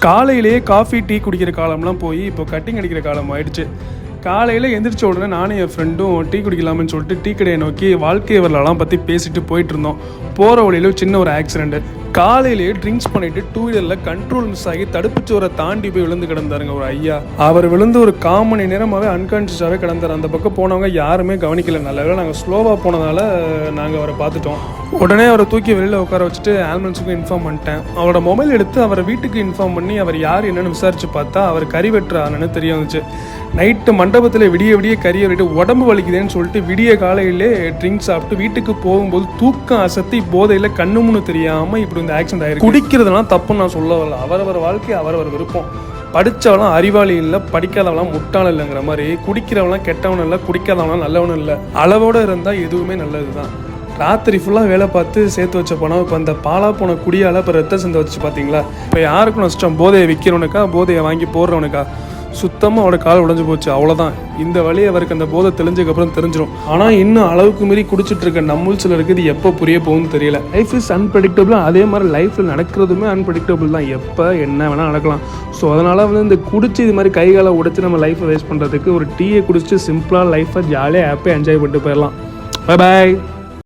காலையிலேயே coffee tea குடிக்கிற காலம்லாம் போய் இப்போ கட்டிங் அடிக்கிற காலம் ஆயிடுச்சு. காலையில் எந்திரிச்ச உடனே நானும் என் ஃப்ரெண்டும் டீ குடிக்கலாம்னு சொல்லிட்டு டீ கடையை நோக்கி வாழ்க்கை வரலாம் பற்றி பேசிட்டு போயிட்டு இருந்தோம். போகிற வழியில் சின்ன ஒரு ஆக்சிடென்ட். காலையிலேயே ட்ரிங்க்ஸ் பண்ணிட்டு 2 வீலரில் கண்ட்ரோல் மிஸ் ஆகி தடுப்புச்சோரை தாண்டி போய் விழுந்து கிடந்தாருங்க ஒரு ஐயா. அவர் விழுந்து ஒரு 1/4 மணி நேரமாகவே அன்கான்ஷியஸாகவே கிடந்தார். அந்த பக்கம் போனவங்க யாருமே கவனிக்கல. நல்லவேளை நாங்கள் ஸ்லோவாக போனதால நாங்கள் அவரை பார்த்துட்டோம். உடனே அவரை தூக்கி வெளியில் உட்கார வச்சுட்டு ஆம்புலன்ஸுக்கும் இன்ஃபார்ம் பண்ணிட்டேன். அவரோட மொபைல் எடுத்து அவரை வீட்டுக்கு இன்ஃபார்ம் பண்ணி அவர் யார் என்னன்னு விசாரிச்சு பார்த்தா அவர் கறி வெட்டுறாருன்னு தெரிய வந்துச்சு. நைட்டு மண்டபத்தில் விடிய விடிய கறி வெட்டிட்டு உடம்பு வலிக்குதுன்னு சொல்லிட்டு விடிய காலையிலே ட்ரிங்க்ஸ் சாப்பிட்டு வீட்டுக்கு போகும்போது தூக்கம் அசத்தி போதையில் கண்ணு முன்னு தெரியாமல் இப்படி இந்த ஆக்சிடென்ட் ஆயிருக்கு. குடிக்கிறதுலாம் தப்புன்னு நான் சொல்ல வரல. அவரவர் வாழ்க்கை அவரவர் விருப்பம். படித்தவெல்லாம் அறிவாளி இல்லை, படிக்காதவெல்லாம் முட்டாள் இல்லைங்கிற மாதிரி குடிக்கிறவெல்லாம் கெட்டவனும் இல்லை, குடிக்காதவெல்லாம் நல்லவனும் இல்லை. அளவோடு இருந்தால் எதுவுமே நல்லது தான். ராத்திரி ஃபுல்லாக வேலை பார்த்து சேர்த்து வச்ச பணம் இப்போ அந்த பாலா போன குடியால் இப்போ ரத்த சிந்த வச்சு பார்த்தீங்களா. இப்போ யாருக்கும் நஷ்டம்? போதையை விற்கிறவனுக்கா, போதையை வாங்கி போடுறவனுக்கா? சுத்தமாக அவரோட கால் உடஞ்சி போச்சு, அவ்வளோதான். இந்த வழி அவருக்கு அந்த போதை தெளிஞ்சதுக்கப்புறம் தெரிஞ்சிடும். ஆனால் இன்னும் அளவுக்கு மீறி குடிச்சிட்டு இருக்க நம்ம சிலருக்கு இது எப்போ புரிய போகும்னு தெரியல. Life is unpredictable. அதே மாதிரி லைஃப்பில் நடக்கிறதுமே அன்பிரடிக்டபிள் தான். எப்போ என்ன வேணால் நடக்கலாம். ஸோ அதனால் இந்த குடிச்சு இது மாதிரி கைகாலை உடைச்சி நம்ம லைஃப்பை வேஸ்ட் பண்ணுறதுக்கு ஒரு டீயை குடிச்சிட்டு சிம்பிளாக லைஃப்பை ஜாலியாக ஹாப்பியாக என்ஜாய் பண்ணிட்டு போயிடலாம். Bye bye.